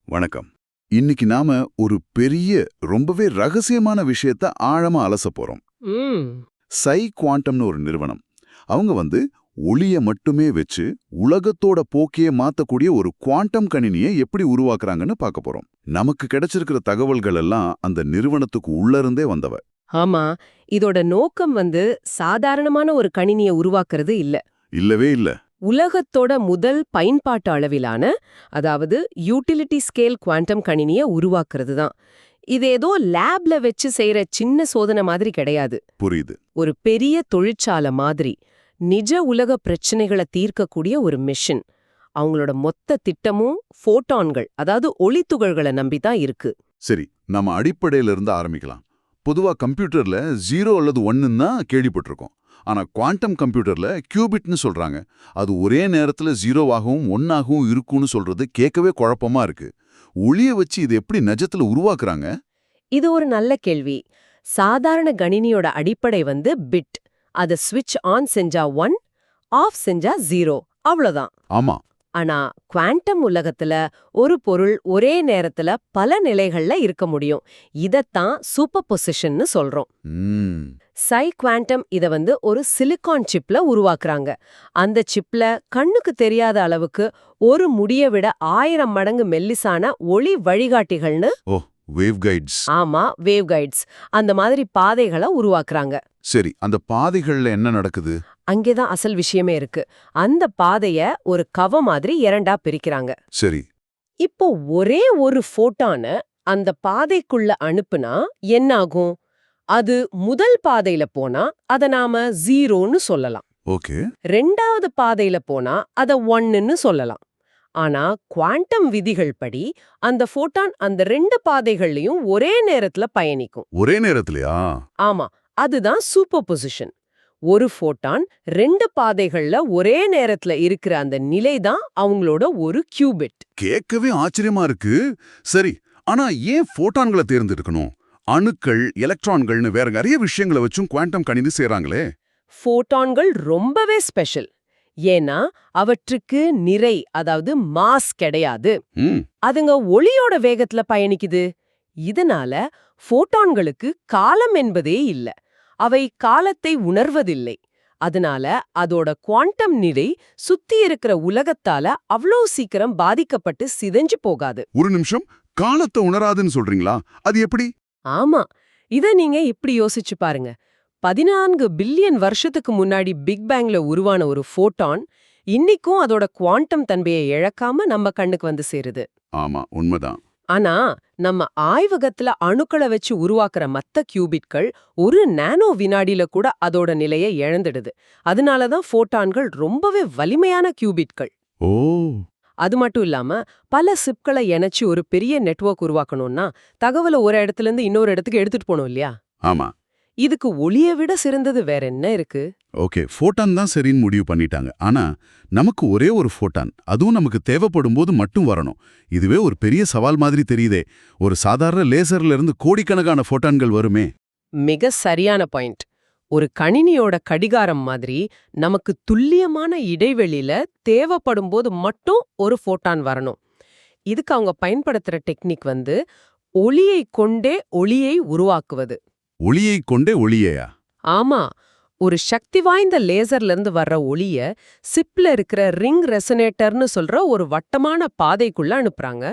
வணக்கம். இன்னைக்கு நாம ஒரு பெரிய ரொம்பவே ரகசியமான விஷயத்த ஆழமா அலச போறோம். ம் குவாண்டம்னு ஒரு நிறுவனம். அவங்க ஒளிய மட்டுமே வச்சு உலகத்தோட போக்கையே மாத்தக்கூடிய ஒரு குவாண்டம் கணினியை எப்படி உருவாக்குறாங்கன்னு பார்க்க போறோம். நமக்கு கிடைச்சிருக்கிற தகவல்கள் எல்லாம் அந்த நிறுவனத்துக்கு உள்ள இருந்தே வந்தவ. ஆமா, இதோட நோக்கம் சாதாரணமான ஒரு கணினியை உருவாக்குறது இல்ல. இல்லவே இல்ல. உலகத்தோட முதல் பயன்பாட்டு அளவிலான, அதாவது யூட்டிலிட்டி ஸ்கேல் குவாண்டம் கணினியை உருவாக்குறது தான். இது ஏதோ லேப்ல வச்சு செய்யற சின்ன சோதனை மாதிரி கிடையாது. புரியுது. ஒரு பெரிய தொழிற்சாலை மாதிரி, நிஜ உலக பிரச்சனைகளை தீர்க்கக்கூடிய ஒரு மிஷின். அவங்களோட மொத்த திட்டமும் ஃபோட்டான்கள், அதாவது ஒளித்துகள்களை நம்பி தான் இருக்கு. சரி, நம்ம அடிப்படையில இருந்து ஆரம்பிக்கலாம். பொதுவா கம்ப்யூட்டர்ல 0 அல்லது 1 தான் கேள்விப்பட்டிருக்கோம். ஆனா குவாண்டம் கம்ப்யூட்டர்ல கியூபிட்னு சொல்றாங்க. அது ஒரே நேரத்துல 0ஆகவும் 1ஆகவும் இருக்கும்னு சொல்றது கேட்கவே குழப்பமா இருக்கு. ஒளிய வச்சு இது எப்படி நிஜத்துல உருவாக்குறாங்க? இது ஒரு நல்ல கேள்வி. சாதாரண கணினியோட அடிப்படை பிட். அதை ஸ்விட்ச் ஆன் செஞ்சா 1, ஆஃப் செஞ்சா 0, அவ்வளவுதான். ஆமா. ஆனா குவாண்டம் உலகத்துல ஒரு பொருள் ஒரே நேரத்துல பல நிலைகள்ல இருக்க முடியும். இதத்தான் சூப்பர் பொசிஷன்னு சொல்றோம். குவாண்டம் இத ஒரு சிலிகான் சிப்ல உருவாக்குறாங்க. அந்த சிப்ல கண்ணுக்கு தெரியாத அளவுக்கு ஒரு முடியை விட 1000 மடங்கு மெல்லிசான ஒளி வழிகாட்டிகள்னு ஆமா, வேவ் கைட்ஸ், அந்த மாதிரி பாதைகளை உருவாக்குறாங்க. சரி, அந்த பாதைகள்ல என்ன நடக்குது? அங்கேதான் அசல் விஷயமே இருக்கு. அந்த பாதைய ஒரு கவ மாதிரி இரண்டா பிரிக்கிறாங்க. சரி. இப்போ ஒரே ஒரு ஃபோட்டான அந்த பாதைக்குள்ள அனுப்புனா என்ன ஆகும்? அது முதல் பாதையில போனா அத நாம 0ன்னு சொல்லலாம். ஓகே. ரெண்டாவது பாதையில போனா அத 1ன்னு சொல்லலாம். ஆனா குவாண்டம் விதிகள் படி அந்த ஃபோட்டான் அந்த 2 பாதைகள்லயும் ஒரே நேரத்துல பயணிக்கும். ஒரே நேரத்துலயா? ஆமா, அதுதான் சூப்பர் பொசிஷன். ஒரு ஃபோட்டான் 2 பாதைகள்ல ஒரே நேரத்துல இருக்கிற அந்த நிலை தான் அவங்களோட ஒரு கியூபிட். கேட்கவே ஆச்சரியமா இருக்கு. சரி, ஆனா ஏன் ஃபோட்டான்களை தேர்ந்தெடுக்கணும்? அணுக்கள், எலக்ட்ரான்கள்னு வேற நிறைய விஷயங்களை வச்சும் குவாண்டம் கணினி செய்றாங்களே. ஃபோட்டான்கள் ரொம்பவே ஸ்பெஷல். ஏன்னா அவற்றுக்கு நிறை, அதாவது மாஸ் கிடையாது. அதுங்க ஒளியோட வேகத்துல பயணிக்குது. இதனால ஃபோட்டான்களுக்கு காலம் என்பதே இல்ல. அவை காலத்தை உணர்வதில்லை. அதனால அதோட குவாண்டம் நிலை சுத்தி இருக்கிற உலகத்தால அவ்வளோ சீக்கிரம் பாதிக்கப்பட்டு சிதைஞ்சு போகாது. ஒரு நிமிஷம், காலத்தை உணராதுன்னு சொல்றீங்களா? அது எப்படி? ஆமா, இத நீங்க இப்படி யோசிச்சு பாருங்க. 14 பில்லியன் வருஷத்துக்கு முன்னாடி பிக் பேங்ல உருவான ஒரு ஃபோட்டான் இன்னிக்கும் அதோட குவாண்டம் தன்மையை இழக்காம நம்ம கண்ணுக்கு சேருது. ஆமா, உண்மைதான். ஆனா நம்ம ஆய்வகத்துல அணுக்களை வச்சு உருவாக்குற மத்த கியூபிட்கள் ஒரு நானோ வினாடியில கூட அதோட நிலையை இழந்துடுது. அதனாலதான் ஃபோட்டான்கள் ரொம்பவே வலிமையான கியூபிட்கள். ஓ. அது மட்டும் இல்லாம பல சிப்களை இணைச்சு ஒரு பெரிய நெட்வொர்க் உருவாக்கணும்னா தகவலை ஒரு இடத்துல இருந்து இன்னொரு இடத்துக்கு எடுத்துட்டு போனோம் இல்லையா? ஆமா. இதுக்கு ஒளியை விட சிறந்தது வேற என்ன இருக்கு? ஓகே, ஃபோட்டான் தான் சரின்னு முடிவு பண்ணிட்டாங்க. ஆனா நமக்கு ஒரே ஒரு ஃபோட்டான், அதுவும் நமக்கு தேவைப்படும் போது மட்டும் வரணும். இதுவே ஒரு பெரிய சவால் மாதிரி தெரியுதே. ஒரு சாதாரண லேசர்ல இருந்து கோடிக்கணக்கான ஃபோட்டான்கள் வருமே. மிக சரியான பாயிண்ட். ஒரு கணினியோட கடிகாரம் மாதிரி நமக்கு துல்லியமான இடைவெளியில தேவைப்படும் போது மட்டும் ஒரு ஃபோட்டான் வரணும். இதுக்கு அவங்க பயன்படுத்துற டெக்னிக் ஒளியை கொண்டே ஒளியை உருவாக்குவது. ஒளியை கொண்டே ஒளியையா? ஆமா, ஒரு சக்தி வாய்ந்த லேசர்ல இருந்து வர்ற ஒளிய சிப்ல இருக்கிற ரிங் ரெசனேட்டர்னு சொல்ற ஒரு வட்டமான பாதைக்குள்ள அனுப்புறாங்க.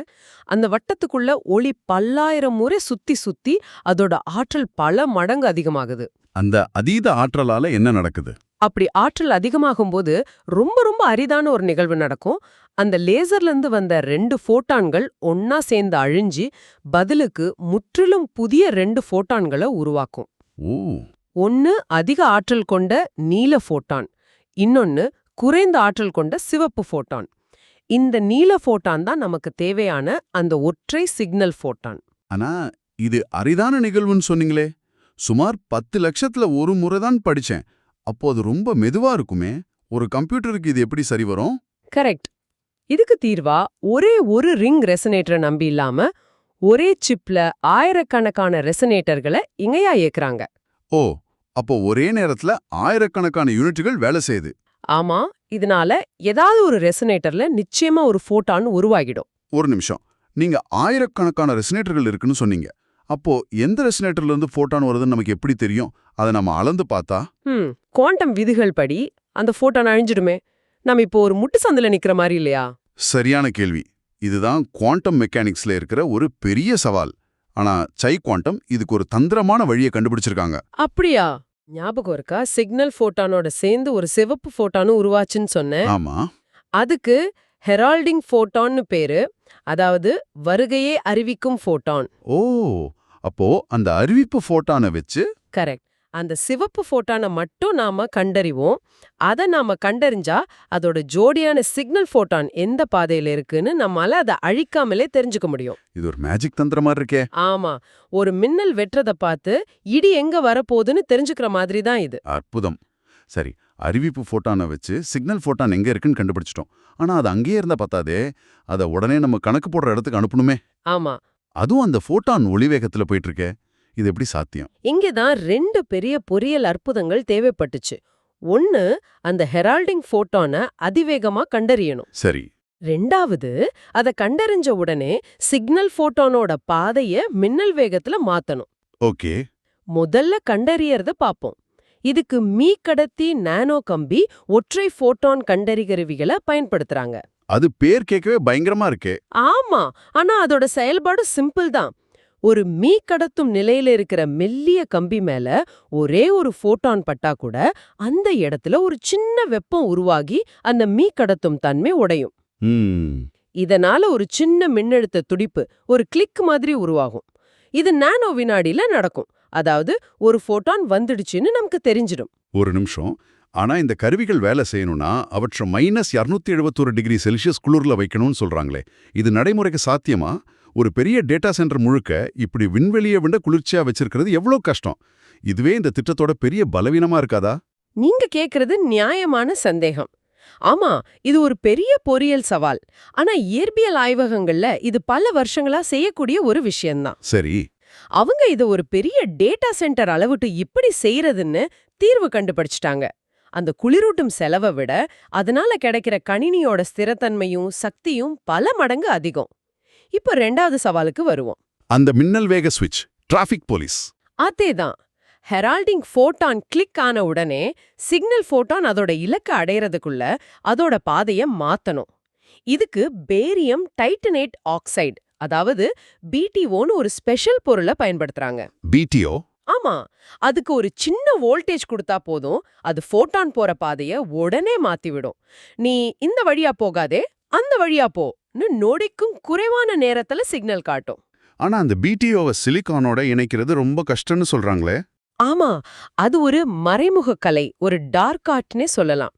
அந்த வட்டத்துக்குள்ள ஒளி பல்லாயிரம் முறை சுத்தி சுத்தி அதோட ஆற்றல் பல மடங்கு அதிகமாகுது. அந்த அதீத ஆற்றலால என்ன நடக்குது? அப்படி ஆற்றல் அதிகமாகும் போது ரொம்ப ரொம்ப அரிதான ஒரு நிகழ்வு நடக்கும். அந்த லேசர்ல இருந்து வந்த 2 ஃபோட்டான்கள் ஒன்னா சேர்ந்து அழிஞ்சு பதிலுக்கு முற்றிலும் புதிய 2 ஃபோட்டான்களை உருவாக்கும். ஒன்னு அதிக ஆற்றல் கொண்ட நீல ஃபோட்டான், இன்னொன்னு குறைந்த ஆற்றல் கொண்ட சிவப்பு ஃபோட்டான். இந்த நீல ஃபோட்டான் தான் நமக்கு தேவையான அந்த ஒற்றை சிக்னல் ஃபோட்டான். ஆனா இது அரிதான நிகழ்வுன்னு சொன்னீங்களே. சுமார் 10 லட்சத்துல ஒரு முறை தான் படிச்சேன். அப்போ அது ரொம்ப மெதுவா இருக்குமே. ஒரு கம்ப்யூட்டருக்கு இது எப்படி சரி வரும்? கரெக்ட். இதுக்கு தீர்வா ஒரே ஒரு ரிங் ரெசனேட்டரை நம்பி இல்லாம ஒரே சிப்ல ஆயிரக்கணக்கான ரெசனேட்டர்களை இணையா இயக்குறாங்க. ஓ, அப்போ ஒரே நேரத்துல ஆயிரக்கணக்கான யூனிட்டுகள் வேலை செய்யுது. ஆமா, இதனால ஏதாவது ஒரு ரெசனேட்டர்ல நிச்சயமா ஒரு ஃபோட்டான் உருவாகிடும். ஒரு நிமிஷம், நீங்க ஆயிரக்கணக்கான ரெசனேட்டர்கள் இருக்குன்னு சொன்னீங்க. அப்போ எந்த ரெசனேட்டர்ல இருந்து ஃபோட்டான் வருதுன்னு நமக்கு எப்படி தெரியும்? அதை நம்ம அளந்து பார்த்தா? குவாண்டம் விதிகள் படி அந்த ஃபோட்டான் அழிஞ்சிடுமே. நம்ம இப்போ ஒரு முட்டு சந்தில நிக்கிற மாதிரி இல்லையா? சரியான கேள்வி. இதுதான் குவாண்டம் மெக்கானிக்ஸ்ல இருக்கிற ஒரு பெரிய சவால். ஆனா குவாண்டம் இதுக்கு ஒரு தந்திரமான வழியை கண்டுபிடிச்சிருக்காங்க. அப்படியா? ஞாபகம் இருக்கா? சிக்னல் ஃபோட்டானோட சேர்ந்து ஒரு சிவப்பு ஃபோட்டானும் உருவாச்சுன்னு சொன்னேன். ஆமா. அதுக்கு ஹெரால்டிங் ஃபோட்டான்னு பேரு. அதாவது வருகையே அறிவிக்கும் ஃபோட்டான். ஓ, அப்போ அந்த அறிவிப்பு ஃபோட்டானை வச்சு கரெக்ட். அந்த சிவப்பு ஃபோட்டானை மட்டும் நாம கண்டறிவோம். அதை நாம கண்டறிஞ்சா அதோட ஜோடியான சிக்னல் ஃபோட்டான் எந்த பாதையில இருக்குன்னு நம்மால அதை அழிக்காமலே தெரிஞ்சுக்க முடியும். இது ஒரு மேஜிக் தந்திரமா இருக்கே. ஆமா, ஒரு மின்னல் வெட்டுறத பார்த்து இடி எங்க வரப்போகுதுன்னு தெரிஞ்சுக்கிற மாதிரி தான் இது. அற்புதம். சரி, அறிவிப்பு ஃபோட்டானை வச்சு சிக்னல் ஃபோட்டான் எங்க இருக்குன்னு கண்டுபிடிச்சிட்டோம். ஆனா அது அங்கேயே இருந்தா பத்தாதே, அதை உடனே நம்ம கணக்கு போடுற இடத்துக்கு அனுப்பணுமே. ஆமா, அதுவும் அந்த ஃபோட்டான் ஒளிவேகத்துல போயிட்டு இருக்கே. இது எப்படி சாத்தியம்? இங்கதான் 2 பெரிய பொறியியல் அற்புதங்கள் தேவைப்பட்டுச்சு. ஒன்னு, அந்த ஹெரால்டிங் ஃபோட்டானை அதிவேகமா கண்டறியணும். சரி. 2வது, அதை கண்டறிஞ்ச உடனே சிக்னல் ஃபோட்டானோட பாதைய மின்னல் வேகத்துல மாத்தணும். ஓகே. முதல்ல கண்டறியறத பாப்போம். இதுக்கு மீக்கடத்தி நானோ கம்பி ஒற்றை ஃபோட்டான் கண்டறிகருவிகளை பயன்படுத்துறாங்க. அது பேர் கேட்கவே பயங்கரமா இருக்கே. ஆமா, ஆனா அதோட செயல்பாடு சிம்பிள் தான். ஒரு மீக்கடத்தும் நிலையில இருக்கிற மெல்லிய கம்பி மேல ஒரே ஒரு ஃபோட்டான் பட்டா கூட அந்த இடத்துல ஒரு சின்ன வெப்பம் உருவாகி அந்த மீக்கடத்தும் தன்மை உடையும். இதனால ஒரு சின்ன மின்னழுத்த துடிப்பு, ஒரு கிளிக் மாதிரி உருவாகும். இது நானோ வினாடியில நடக்கும். அதாவது ஒரு ஃபோட்டான் வந்துடுச்சுன்னு நமக்கு தெரிஞ்சிடும். ஒரு நிமிஷம். ஆனா இந்த கருவிகள் வேலை செய்யணும்னா அவற்றை -271°C குளிர்ல வைக்கணும்னு சொல்றாங்களே, இது நடைமுறைக்கு சாத்தியமா? ஒரு பெரிய டேட்டா சென்டர் முழுக்க இப்படி விண்வெளியை விட குளிர்ச்சியா வச்சிருக்கிறது எவ்வளோ கஷ்டம். இதுவே இந்த திட்டத்தோட பெரிய பலவீனமா இருக்காதா? நீங்க கேக்குறது நியாயமான சந்தேகம். ஆமா, இது ஒரு பெரிய பொறியியல் சவால். ஆனா இயற்பியல் ஆய்வகங்கள்ல இது பல வருஷங்களா செய்யக்கூடிய ஒரு விஷயம்தான். சரி. அவங்க இத ஒரு பெரிய டேட்டா சென்டர் அளவுட்டு இப்படி செய்யறதுன்னு தீர்வு கண்டுபிடிச்சிட்டாங்க. அந்த குளிரூட்டும் செலவை விட அதனால கிடைக்கிற கணினியோட ஸ்திரத்தன்மையும் சக்தியும் பல மடங்கு அதிகம். இப்ப 2வது சவாலுக்கு வருவோம். அந்த மின்னல் வேக ஸ்விட்ச், டிராஃபிக் போலீஸ். அதேதான். ஹெரால்டிங் ஃபோட்டான் கிளிக் ஆன உடனே சிக்னல் ஃபோட்டான் அதோட இலக்க அடையறதுக்குள்ள அதோட பாதைய மாத்தணும். இதுக்கு பேரியம் டைட்டனேட் ஆக்சைடு, அதாவது BTOன்னு ஒரு ஸ்பெஷல் பொருளை பயன்படுத்துறாங்க. BTO? ஆமா, அதுக்கு ஒரு சின்ன வோல்டேஜ் கொடுத்தா போதும், அது ஃபோட்டான் போற பாதைய உடனே மாத்திவிடும். நீ இந்த வழியா போகாதே, அந்த வழியா போன்னு நொடிக்கும் குறைவான நேரத்துல சிக்னல் காட்டும். ஆனா அந்த BTOவை சிலிக்கானோட இணைக்கிறது ரொம்ப கஷ்டம்னு சொல்றாங்களே. ஆமா, அது ஒரு மறைமுக கலை, ஒரு டார்க் ஆர்ட்னே சொல்லலாம்.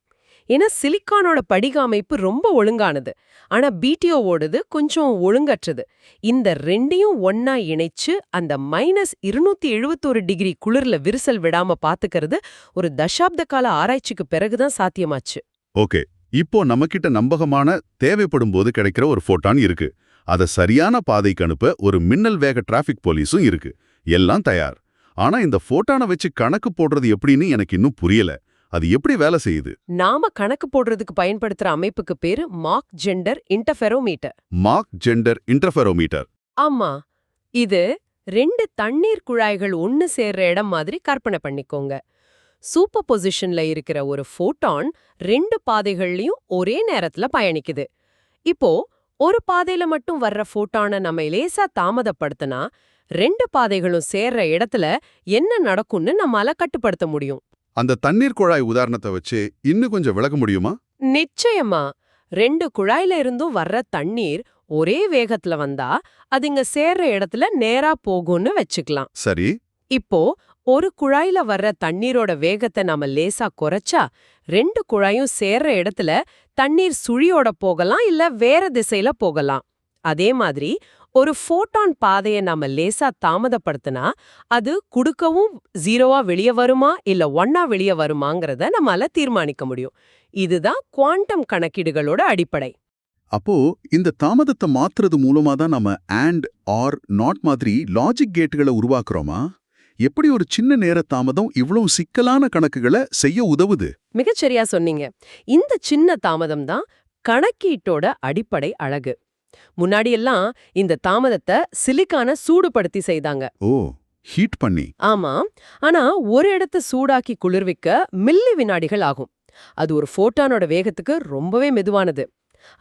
ஏன்னா சிலிக்கானோட படிக அமைப்பு ரொம்ப ஒழுங்கானது, ஆனா BTOவோடது கொஞ்சம் ஒழுங்கற்றது. இந்த ரெண்டையும் ஒன்னா இணைச்சு அந்த -271° குளிர்ல விரிசல் விடாம பாத்துக்கிறது ஒரு தசாப்த கால ஆராய்ச்சிக்கு பிறகுதான் சாத்தியமாச்சு. ஓகே, இப்போ நம்மகிட்ட நம்பகமான தேவைப்படும் போது கிடைக்கிற ஒரு ஃபோட்டான் இருக்கு. அதை சரியான பாதைக்கு அனுப்ப ஒரு மின்னல் வேக டிராஃபிக் போலீஸும் இருக்கு. எல்லாம் தயார். ஆனா இந்த ஃபோட்டானை வச்சு கணக்கு போடுறது எப்படின்னு எனக்கு இன்னும் புரியல. அது எப்படி வேலை செய்யுது? நாம கணக்கு போடுறதுக்கு பயன்படுத்துற அமைப்புக்கு பேரு Mach Zehnder interferometer. Mach Zehnder interferometer. ஆமா, இது 2 தண்ணீர் குழாய்கள் ஒன்னு சேர்ற இடம் மாதிரி கற்பனை பண்ணிக்கோங்க. சூப்பர் பொசிஷன்ல இருக்கிற ஒரு ஃபோட்டான் 2 பாதைகள்லயும் ஒரே நேரத்துல பயணிக்குது. இப்போ ஒரு பாதையில மட்டும் வர்ற ஃபோட்டானை நம்ம லேசா தாமதப்படுத்தினா 2 பாதைகளும் சேர்ற இடத்துல என்ன நடக்கும்னு நம்மால கட்டுப்படுத்த முடியும். அந்த தண்ணீர் குழாய் உதாரணத்தை வச்சு இன்னும் கொஞ்சம் விளக்க முடியுமா? நிச்சயமா. 2 குழாயில இருந்தும் வர்ற தண்ணீர் ஒரே வேகத்துல வந்தா அது இங்க சேர்ற இடத்துல நேரா போகும்னு வச்சுக்கலாம். சரி. இப்போ ஒரு குழாயில வர்ற தண்ணீரோட வேகத்தை நாம லேசா குறைச்சா 2 குழாயும் சேர்ற இடத்துல தண்ணீர் சுழியோட போகலாம், இல்ல வேற திசையில போகலாம். அதே மாதிரி ஒரு ஃபோட்டான் பாதையை நாம லேசா தாமதப்படுத்தினா அது குடுக்கவும் 0வா வெளியே வருமா இல்ல 1ஆ வெளியே வருமாங்கிறத நம்மால தீர்மானிக்க முடியும். இதுதான் குவாண்டம் கணக்கீடுகளோட அடிப்படை. அப்போ இந்த தாமதத்தை மாத்துறது மூலமா தான் நம்ம AND, OR, NOT மாதிரி லாஜிக் கேட்டுகளை உருவாக்குறோமா? எப்படி ஒரு சின்ன நேர தாமதம் இவ்வளவு சிக்கலான கணக்குகளை செய்ய உதவுது? மிகச்சரியா சொன்னீங்க. இந்த சின்ன தாமதம் தான் கணக்கீட்டோட அடிப்படை அழகு. முன்னாடியெல்லாம் இந்த தாமதத்தை சிலிக்கான சூடுபடுத்தி செய்தாங்க. ஓ, ஹீட் பண்ணி. ஆமா. ஆனா ஒரு இடத்தை சூடாக்கி குளிர்விக்க மில்லி வினாடிகள் ஆகும். அது ஒரு ஃபோட்டானோட வேகத்துக்கு ரொம்பவே மெதுவானது.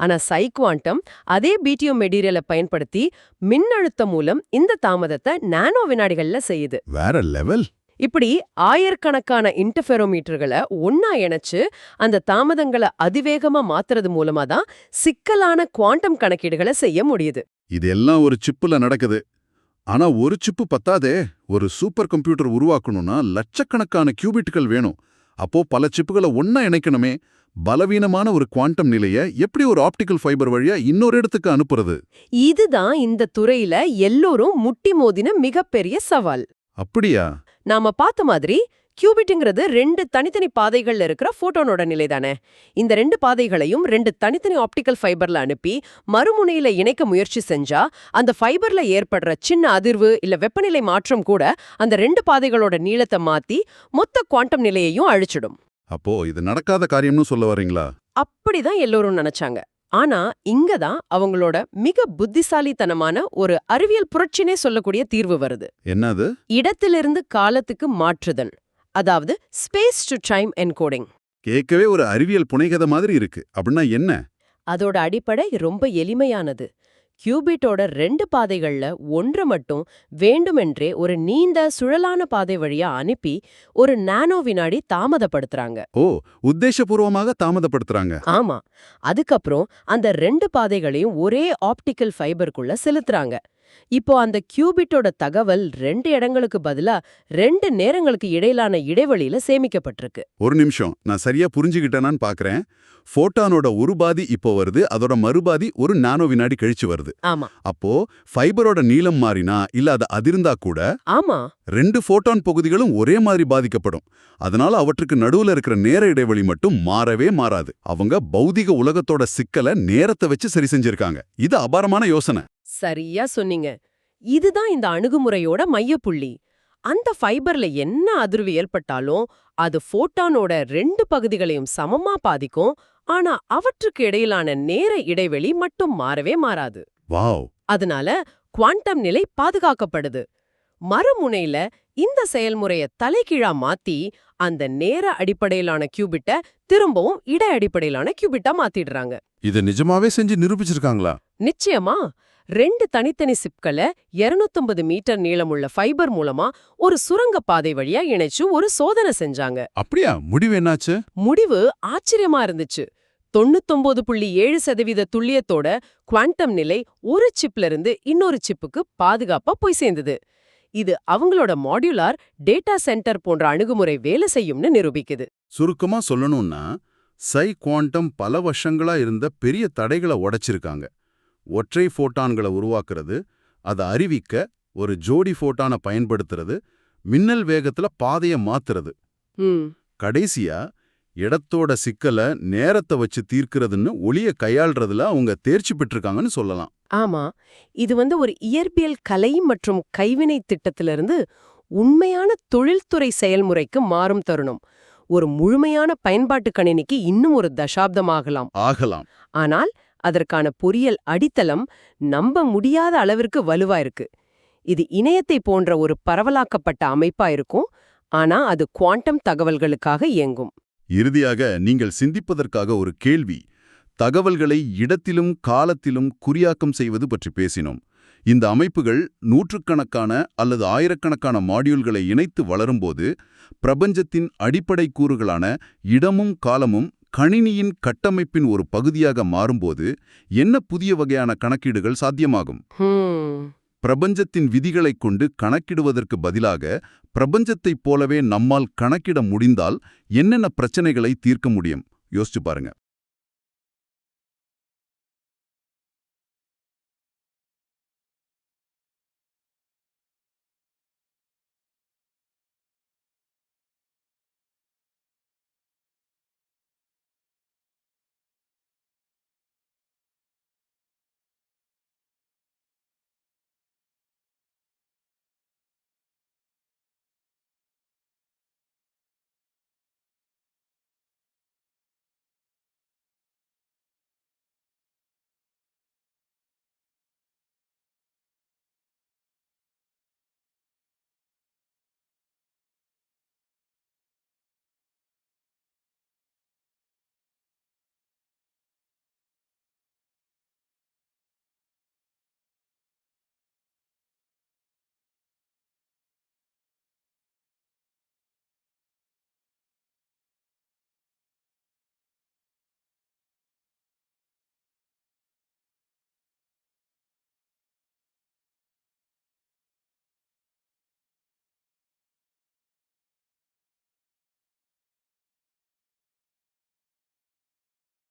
ஆனா குவாண்டம் அதே பிடிஎம் மெட்டீரியலை பயன்படுத்தி மின்னழுத்தம் மூலம் இந்த தாமதத்தை நானோ வினாடிகள்ல செய்யுது. வேற லெவல். இப்படி ஆயிரக்கணக்கான இன்டர்ஃபெரோமீட்டர்களை ஒன்னா இணைச்சு அந்த தாமதங்களை அதிவேகமா மாத்துறது மூலமா தான் சிக்கலான குவாண்டம் கணக்கீடுகளை செய்ய முடியுது. இதெல்லாம் ஒரு சிப்புல நடக்குது. ஆனா ஒரு சிப்பு பத்தாதே. ஒரு சூப்பர் கம்ப்யூட்டர் உருவாக்கணும்னா லட்சக்கணக்கான கியூபிட்கள் வேணும். அப்போ பல சிப்புகளை ஒன்னா இணைக்கணுமே. பலவீனமான ஒரு குவாண்டம் நிலைய எப்படி ஒரு ஆப்டிக்கல் ஃபைபர் வழியா இன்னொரு இடத்துக்கு அனுப்புறது? இதுதான் இந்த துறையில எல்லோரும் முட்டி மோதின மிகப்பெரிய சவால். அப்படியா? நாம பார்த்த மாதிரி கியூபிட்ங்கிறது 2 தனித்தனி பாதைகள்ல இருக்கிற ஃபோட்டானோட நிலை தானே. இந்த 2 பாதைகளையும் 2 தனித்தனி ஆப்டிக்கல் ஃபைபர்ல அனுப்பி மறுமுனையில இணைக்க முயற்சி செஞ்சா அந்த ஃபைபர்ல ஏற்படுற சின்ன அதிர்வு இல்ல வெப்பநிலை மாற்றம் கூட அந்த 2 பாதைகளோட நீளத்தை மாத்தி மொத்த குவாண்டம் நிலையையும் அழிச்சிடும். அப்போ இது நடக்காத காரியம்னு சொல்ல வரீங்களா? அப்படிதான் எல்லோரும் நினைச்சாங்க. ஆனா இங்கதான் அவங்களோட மிக புத்திசாலித்தனமான ஒரு அறிவியல் புரட்சினே சொல்லக்கூடிய தீர்வு வருது. என்னது? இடத்திலிருந்து காலத்துக்கு மாற்றுதல், அதாவது ஸ்பேஸ் டு டைம் என்கோடிங். கேட்கவே ஒரு அறிவியல் புனைகதை மாதிரி இருக்கு. அப்படின்னா என்ன? அதோட அடிப்படை ரொம்ப எளிமையானது. கியூபிட்டோட 2 பாதைகள்ல ஒன்றை மட்டும் வேண்டுமென்றே ஒரு நீண்ட சுழலான பாதை வழியா அனுப்பி ஒரு நானோ வினாடி தாமதப்படுத்துறாங்க. ஓ, உத்தேசபூர்வமாக தாமதப்படுத்துறாங்க. ஆமா. அதுக்கப்புறம் அந்த 2 பாதைகளையும் ஒரே ஆப்டிக்கல் ஃபைபருக்குள்ள செலுத்துறாங்க. இப்போ அந்த கியூபிட்டோட தகவல் 2 இடங்களுக்கு பதிலா 2 நேரங்களுக்கு இடையிலான இடைவெளியில சேமிக்கப்பட்டிருக்கு. ஒரு நிமிஷம், நான் சரியா புரிஞ்சுக்கிட்டேனான்னு பாக்குறேன். ஃபோட்டானோட ஒரு பாதி இப்போ வருது, அதோட மறுபாதி ஒரு நானோ வினாடி கழிச்சு வருது. ஆமா. அப்போ ஃபைபரோட நீளம் மாறினா இல்ல அது அதிர்ந்தா கூட ஆமா. 2 ஃபோட்டான் பகுதிகளும் ஒரே மாதிரி பாதிக்கப்படும். அதனால அவற்றுக்கு நடுவுல இருக்கிற நேர இடைவெளி மட்டும் மாறவே மாறாது. அவங்க பௌதிக உலகத்தோட சிக்கலை நேரத்தை வச்சு சரி செஞ்சிருக்காங்க. இது அபாரமான யோசனை. சரியா சொன்னீங்க. இதுதான் இந்த அணுகுமுறையோட மையப்புள்ளி. அந்த ஃபைபர்ல என்ன அதிர்வு ஏற்பட்டாலும் அது ஃபோட்டானோட 2 பகுதிகளையும் சமமா பாதிக்கும். ஆனா அவற்றுக்கு இடையிலான நேர இடைவெளி மட்டும் மாறவே மாறாது. வாவ். அதனால குவாண்டம் நிலை பாதுகாக்கப்படுது. மறுமுனையில இந்த செயல்முறைய தலைகீழா மாத்தி அந்த நேர அடிப்படையிலான கியூபிட்ட திரும்பவும் இட அடிப்படையிலான கியூபிட்டா மாத்திடுறாங்க. இத நிஜமாவே செஞ்சு நிரூபிச்சிருக்காங்களா? நிச்சயமா. 2 தனித்தனி சிப்களை 250 மீட்டர் நீளமுள்ள ஃபைபர் மூலமா ஒரு சுரங்க பாதை வழியா இணைச்சு ஒரு சோதனை செஞ்சாங்க. அப்படியா? முடிவு என்னாச்சு? முடிவு ஆச்சரியமா இருந்துச்சு. 99.7% துல்லியத்தோட குவாண்டம் நிலை ஒரு சிப்ல இருந்து இன்னொரு சிப்புக்கு பாதுகாப்பா போய் சேர்ந்தது. இது அவங்களோட மாடுலார் டேட்டா சென்டர் போன்ற அணுகுமுறை வேலை செய்யும்னு நிரூபிக்குது. சுருக்கமா சொல்லணும்னா குவாண்டம் பல வருஷங்களா இருந்த பெரிய தடைகளை உடைச்சிருக்காங்க. ஒற்றை ஃபோட்டான்களை உருவாக்குறது, அதை அறிவிக்க ஒரு ஜோடி ஃபோட்டானை பயன்படுத்துறது, மின்னல் வேகத்துல பாதையை மாத்துறது, கடைசியா இடத்தோட சிக்கலை நேரத்தை வச்சு தீர்க்கிறதுன்னு ஒளிய கையாள்றதுல அவங்க தேர்ச்சி பெற்றிருக்காங்கன்னு சொல்லலாம். ஆமா. இது ஒரு இயற்பியல் கலை மற்றும் கைவினை திட்டத்திலிருந்து உண்மையான தொழில்துறை செயல்முறைக்கு மாறும் தருணம். ஒரு முழுமையான பயன்பாட்டு கணினிக்கு இன்னும் ஒரு தசாப்தமாகலாம். ஆனால் அதற்கான பொறியியல் அடித்தளம் நம்ப முடியாத அளவிற்கு வலுவா இருக்கு. இது இணையத்தை போன்ற ஒரு பரவலாக்கப்பட்ட அமைப்பா இருக்கும். ஆனா அது குவாண்டம் தகவல்களுக்காக இயங்கும். இறுதியாக நீங்கள் சிந்திப்பதற்காக ஒரு கேள்வி. தகவல்களை இடத்திலும் காலத்திலும் குறியாக்கம் செய்வது பற்றி பேசினோம். இந்த அமைப்புகள் நூற்றுக்கணக்கான அல்லது ஆயிரக்கணக்கான மாடியூல்களை இணைத்து வளரும்போது பிரபஞ்சத்தின் அடிப்படை கூறுகளான இடமும் காலமும் கணினியின் கட்டமைப்பின் ஒரு பகுதியாக மாறும்போது என்ன புதிய வகையான கணக்கீடுகள் சாத்தியமாகும்? பிரபஞ்சத்தின் விதிகளைக் கொண்டு கணக்கிடுவதற்கு பதிலாக பிரபஞ்சத்தைப் போலவே நம்மால் கணக்கிட முடிந்தால் என்னென்ன பிரச்சனைகளை தீர்க்க முடியும்? யோசிச்சு பாருங்க.